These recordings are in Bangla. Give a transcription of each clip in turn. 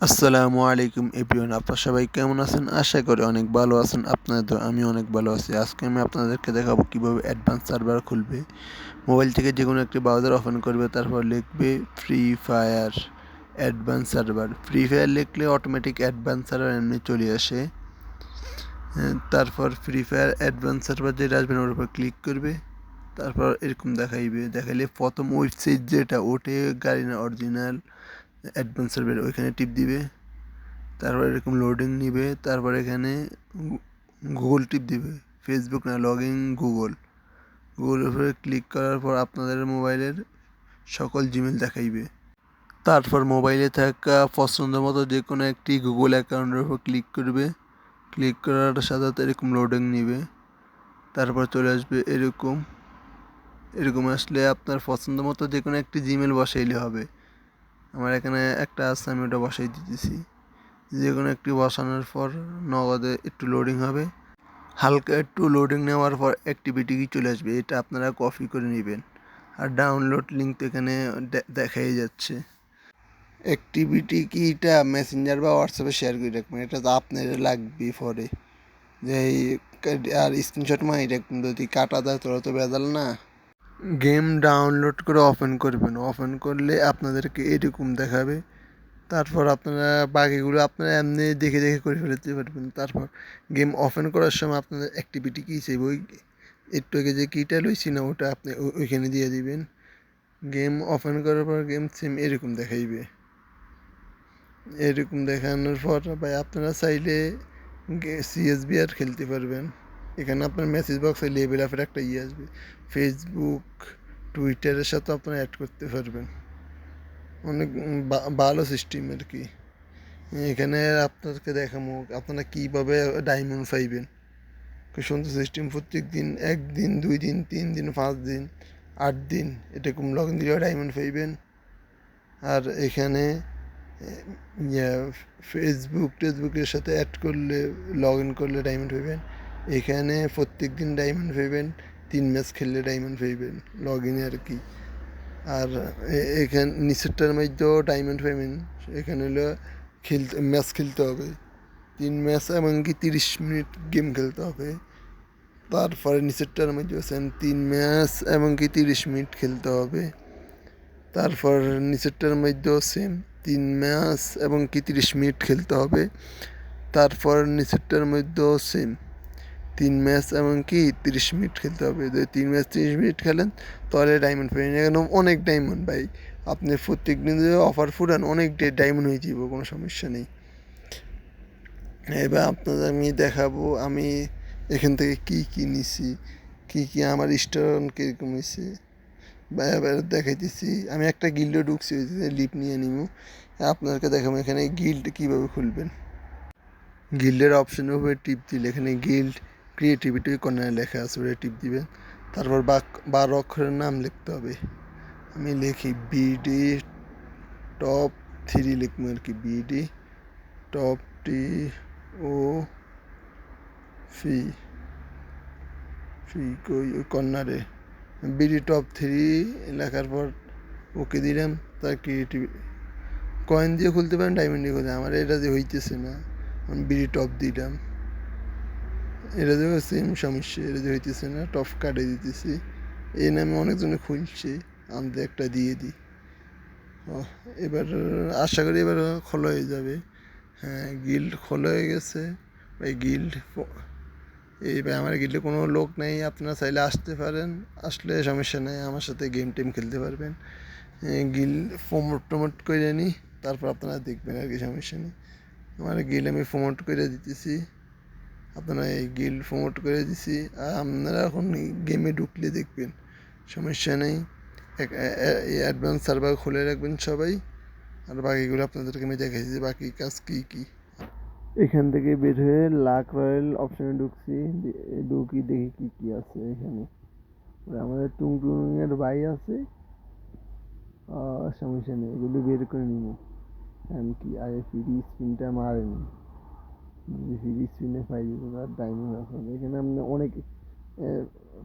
আসসালামু আলাইকুম এভরিওয়ান, আপনারা সবাই কেমন আছেন? আশা করি অনেক ভালো আছেন। আপনাদের দোয়ায় আমি অনেক ভালো আছি। আজকে আমি আপনাদেরকে দেখাবো কিভাবে অ্যাডভান্স সার্ভার খুলবে। মোবাইল থেকে যে কোনো একটি ব্রাউজার ওপেন করবে, তারপর লিখবে free fire advance server. Free fire লিখলে অটোমেটিক অ্যাডভান্স সার্ভার এমনি চলে আসে। তারপর ফ্রি ফায়ার অ্যাডভান্স সার্ভার যেটা আসবেন ওর উপর ক্লিক করবে। তারপর এরকম দেখাইলে প্রথম ওয়েবসাইট যেটা ওঠে গাড়ি না অরিজিনাল অ্যাডভান্স সার্ভার, ওইখানে টিপ দিবে। তারপর এরকম লোডিং নিবে। তারপর এখানে গুগল টিপ দিবে, ফেসবুক না, লগ ইন গুগলের উপরে ক্লিক করার পর আপনাদের মোবাইলের সকল জিমেল দেখাইবে। তারপর মোবাইলে থাকা পছন্দ মতো যে কোনো একটি গুগল অ্যাকাউন্টের উপর ক্লিক করবে। ক্লিক করার সাথে সাথে এরকম লোডিং নিবে। তারপর চলে আসবে এরকম এরকম আসলে আপনার পছন্দ মতো যে কোনো একটি জিমেল বসাইলে হবে। আমার এখানে একটা আছে, আমি ওটা বসাই দিতেছি। যে কোনো একটি বসানোর পর নগদে একটু লোডিং হবে। হালকা একটু লোডিং নেওয়ার পর অ্যাক্টিভিটি কি চলে আসবে, এটা আপনারা কপি করে নেবেন। আর ডাউনলোড লিঙ্ক তো এখানে দেখাই যাচ্ছে। অ্যাক্টিভিটি কিটা মেসেঞ্জার বা হোয়াটসঅ্যাপে শেয়ার করে রাখবেন, এটা তো আপনার লাগবে পরে। যে আর স্ক্রিনশট মারি রাখবেন, যদি কাটা দেয় তোরা তো বেদাল না। গেম ডাউনলোড করে ওপেন করবেন। ওপেন করলে আপনাদেরকে এরকম দেখাবে। তারপর আপনারা বাকিগুলো আপনারা এমনি দেখে দেখে করে ফেলতে পারবেন। তারপর গেম ওপেন করার সময় আপনাদের অ্যাক্টিভিটি কী চাইবে, ওই একটু আগে যে কীটা লইছি না, ওটা আপনি ওইখানে দিয়ে দিবেন। গেম ওপেন করার পর গেম সেম এরকম দেখাইবে। এরকম দেখানোর পর ভাই আপনারা চাইলে CSBR খেলতে পারবেন। এখানে আপনার মেসেজ বক্সে লেভেল আপের একটা আসবে। ফেসবুক, টুইটারের সাথে আপনারা অ্যাড করতে পারবেন। অনেক ভালো সিস্টেম আর কি। এখানে আপনাদেরকে দেখাবো আপনারা কীভাবে ডায়মন্ড পাইবেন। খুব সুন্দর সিস্টেম। প্রত্যেক দিন 1 দিন, 2 দিন, 3 দিন, 5 দিন, 8 দিন এরকম লগ ইন দিলেও ডায়মন্ড পাইবেন। আর এখানে টেসবুকের সাথে অ্যাড করলে, লগ ইন করলে ডায়মন্ড পাইবেন। এখানে প্রত্যেক দিন ডায়মন্ড পাইবেন। 3 ম্যাচ খেললে ডায়মন্ড পাইবেন লগ ইনে আর কি। আর এখানে নিচেরটার মধ্যেও ডায়মন্ড পাইবেন। এখানে হলো ম্যাচ খেলতে হবে। 3 ম্যাচ এমনকি 30 মিনিট গেম খেলতে হবে। তারপরে নিচেরটার মধ্যে সেম 3 ম্যাচ এমনকি 30 মিনিট খেলতে হবে। তারপর নিচেরটার মধ্যেও সেম 3 ম্যাচ এবং কি 30 মিনিট খেলতে হবে। তারপর নিচেরটার মধ্যেও সেম 3 ম্যাচ এমনকি 30 মিনিট খেলতে হবে। যদি 3 ম্যাচ 30 মিনিট খেলেন তাহলে ডায়মন্ড পাবেন। এখানে অনেক ডায়মন্ড ভাই, আপনি প্রত্যেক দিন যদি অফার ফুরান অনেক ডায়মন্ড হয়ে যাব, কোনো সমস্যা নেই। এবার আপনাদের আমি দেখাবো আমি এখান থেকে কী নিছি, কী আমার স্টোর কীরকম হয়েছে বা এবার দেখাইতেছি। আমি একটা গিল্ডে ঢুকছি, লিপ নিয়ে নিব। আপনাদেরকে দেখাবো এখানে গিল্ড কীভাবে খুলবেন। গিল্ডের অপশনের উপরে টিপ দিলে এখানে গিল্ড ক্রিয়েটিভিটি কর্নারে লেখা আছে, ওটা টিপ দিবেন। তারপর 12 অক্ষরের নাম লিখতে হবে। আমি লিখি BD টপ 3 লিখবো আর কি। BD টপ TO ফি ফি কই ওই কর্নারে BD টপ 3 লেখার পর ওকে দিলাম। তার ক্রিয়েটিভ কয়েন দিয়ে খুলতে পারেন, ডায়মন্ড দিয়ে খুলতে। আমার এটা দিয়ে হইতেছে না, আমি BD টপ দিলাম। এটা দিয়েও সেম সমস্যা, এটা দিয়ে হইতেছে না, টপ কাটে দিতেছি। এই নামে অনেকজনে খুলছে, আমি একটা দিয়ে দিই। এবার আশা করি এবার খোলা হয়ে যাবে। হ্যাঁ, গিল্ড খোলা হয়ে গেছে। এই গিল্ড এইবার আমার গিল্ডে কোনো লোক নেই, আপনারা চাইলে আসতে পারেন। আসলে সমস্যা নেই, আমার সাথে গেম টেম খেলতে পারবেন। গিল্ড প্রমোট করে নিই, তারপর আপনারা দেখবেন আর কি, সমস্যা নেই। আমার গিল্ড আমি প্রমোট করে দিতেছি। আপনারা এই গিল্ড প্রমোট করে দিছি। আর আপনারা এখন গেমে ঢুকলে দেখবেন, সমস্যা নেই। অ্যাডভান্স সার্ভার খুলে রাখবেন সবাই। আর বাকিগুলো আপনাদেরকে আমি দেখাইছি যে বাকি কাজ কী কী। এখান থেকে বের হয়ে লাক রয়্যাল অপশানে ঢুকছি। ঢুকি দেখি কী কী আছে এখানে। আমাদের টুংটুংয়ের ভাই আছে, সমস্যা নেই, এগুলো বের করে নিব। কি আগে ফ্রি স্পিনটা মারেনি, ফ্রি স্পিনে পাই আর ডায়মন্ড আছে এখানে। আপনি অনেক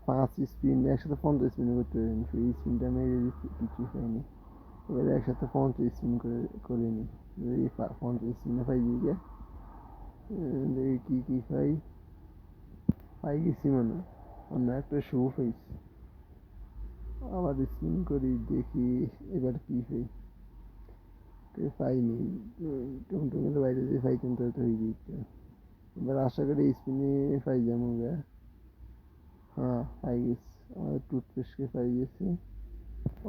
5 স্পিন একসাথে 50 স্পিনে করতে পারেন। ফ্রি স্পিনটা মেরে দিচ্ছি, কিছু পাইনি। এবার একসাথে 50 স্পিন করে নিই। এই 50 স্পিনে পাই গিয়ে দেখি কি পাই গেছি মানে অন্য একটা শো পাইছি। আবার স্পিন করি দেখি এবার কি পাইনি। টুমটুমের বাইরে যে পাইতাম তো হয়ে গিয়েছে। এবার আশা করি স্পিনে পাই যাবো গা। হ্যাঁ পাই গেছি, আমাদের টুথপেস্টকে পাই গেছি।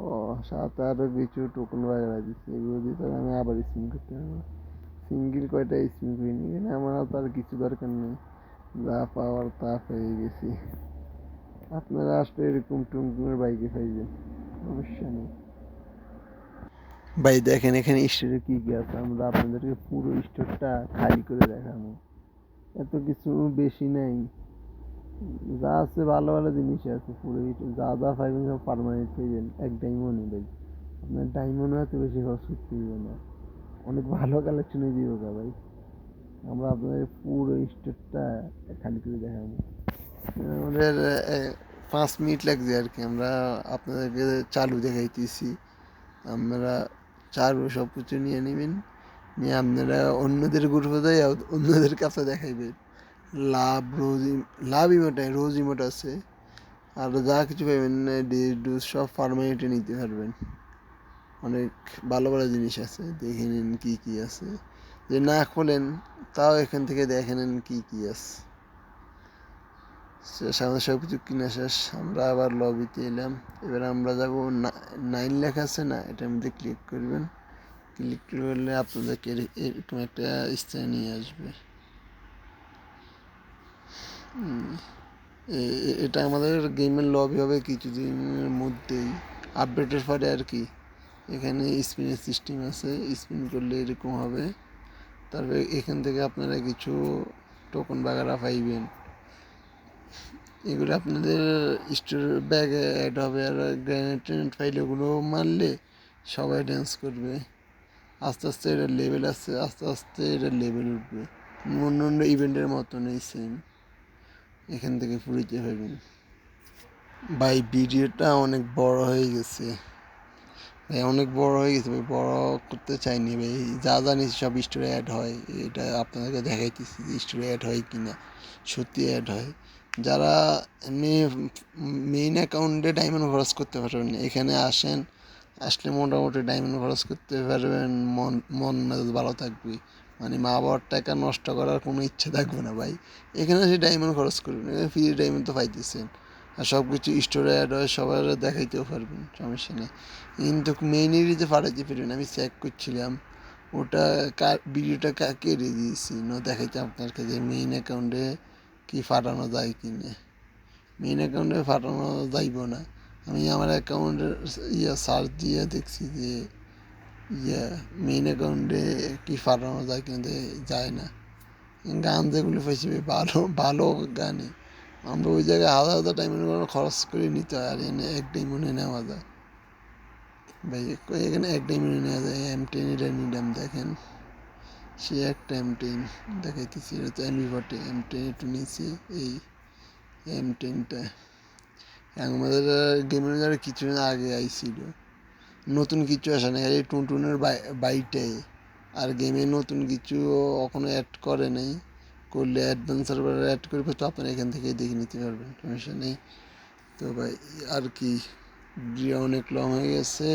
ও সাথে আরও কিছু টোকন বাগেরা দিচ্ছে, এগুলো দিয়ে তাহলে আমি আবার স্পিন করতে পারবো। সিঙ্গেল কয়টা স্পিন করে নিই, আমার তো আর কিছু দরকার নেই, যা পাওয়ার তা পেয়ে গেছি। আপনারা আসলে এরকম টুমটুমের বাইকে পাইবেন, সমস্যা নেই। ভাই দেখেন এখানে স্টোরে কি কি আছে, আমরা আপনাদেরকে পুরো স্টোরটা খালি করে দেখাবো। এত কিছু বেশি নাই, যা আছে ভালো ভালো জিনিসই আছে। পুরো যা যা পাইবেন সব পারমানেন্ট পাইবেন এক ডায়মন্ডে। ভাই আপনার ডায়মন্ডও এত বেশি খরচ করতে হবে না, অনেক ভালো কালেকশনে দিব ভাই। আমরা আপনাদের পুরো স্টোরটা খালি করে দেখাবো। আমাদের 5 মিনিট লাগছে আর কি, আমরা আপনাদেরকে চালু দেখাইতেছি। আমরা চালু সব কিছু নিয়ে নেবেন, নিয়ে আপনারা অন্যদের গ্রুপে যাই অন্যদের কাছে দেখাইবেন। লাভ ইমোটায় রোজ ইমোট আছে, আর যা কিছু পাইবেন ডুজ সব ফার্মালিটি নিতে পারবেন। অনেক ভালো ভালো জিনিস আছে, দেখে নিন কী কী আছে। যে না খোলেন তাও এখান থেকে দেখে নেন কী কী আছে। শেষ, আমাদের সব কিছু কিনা শেষ, আমরা আবার লবিতে এলাম। এবার আমরা যাব 9 লেখা আছে না, এটার মধ্যে ক্লিক করবেন। ক্লিক করলে আপনাদেরকে এরকম একটা স্থানে নিয়ে আসবে। এটা আমাদের গেমের লবি হবে কিছুদিনের মধ্যেই, আপডেটের পরে আর কি। এখানে স্পিনের সিস্টেম আছে, স্পিন করলে এরকম হবে। তারপরে এখান থেকে আপনারা কিছু টোকন বাগারা পাইবেন, এগুলো আপনাদের স্টোর ব্যাগে অ্যাড হবে। আর গ্রেনেড ফাইল ওগুলো মারলে সবাই ড্যান্স করবে। আস্তে আস্তে এটা লেভেল আছে, আস্তে আস্তে এটা লেভেল উঠবে। অন্য অন্য ইভেন্টের মতনই সেম, এখান থেকে ফুরিতে পারবেন। ভাই ভিডিওটা অনেক বড় হয়ে গেছে ভাই, অনেক বড় হয়ে গেছে ভাই, বড় করতে চাইনি ভাই। যা জানি সব স্টোরে অ্যাড হয়, এটা আপনাদেরকে দেখাইতেছি যে স্টোরে অ্যাড হয় কি না। সত্যি অ্যাড হয়। যারা এমনি মেইন অ্যাকাউন্টে ডায়মন্ড খরচ করতে পারবেন, এখানে আসলে মোটামুটি ডায়মন্ড খরচ করতে পারবেন, মন মেজাজ ভালো থাকবে। মানে মা বাবার টাকা নষ্ট করার কোনো ইচ্ছা থাকবে না ভাই। এখানে সে ডায়মন্ড খরচ করবেন, এখানে ফ্রি ডায়মন্ড তো পাইতেছেন। আর সব কিছু স্টোরে অ্যাড হয়, সবার দেখাইতেও পারবেন, সমস্যা নেই। কিন্তু মেইন এরিতে পাঠাইতে পারবেন, আমি চেক করছিলাম ওটা ভিডিওটা কেটে দিয়েছি না, দেখাইতে আপনাকে যে মেইন অ্যাকাউন্টে কি ফাটানো যায় কি না। মেইন অ্যাকাউন্টে ফাটানো যাইব না। আমি আমার অ্যাকাউন্টের সার্চ দিয়ে দেখছি যে মেইন অ্যাকাউন্টে কি ফাটানো যায় কিন্তু যায় না। গান যেগুলো পাইছি ভালো ভালো গানে, আমরা ওই জায়গায় হাজার হাজার ডায়মন্ড খরচ করে নিতে হয়, আর এনে এক ডায়মন্ডে নেওয়া যায় ভাই। এখানে এক ডায়মন্ডে নেওয়া যায়। M10 এটা নিলাম, দেখেন সে একটা M10 দেখাইতেছি, এটা তো M40 M10 একটু নিচে। এই M10টা আমাদের গেমের যারা কিছুদিন আগে আইছিল, নতুন কিছু আসে না, এই টুনটুনের বাইটাই। আর গেমে নতুন কিছু কখনো অ্যাড করে নাই, করলে অ্যাডভান্স সার্ভার অ্যাড করবে, তো আপনারা এখান থেকে দেখে নিতে পারবেন, সমস্যা নেই। তো ভাই আর কি, ভিডিও অনেক লং হয়ে গেছে,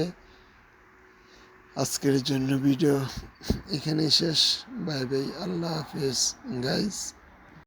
আজকের জন্য ভিডিও এখানেই শেষ। বাই বাই, আল্লাহ হাফেজ গাইস।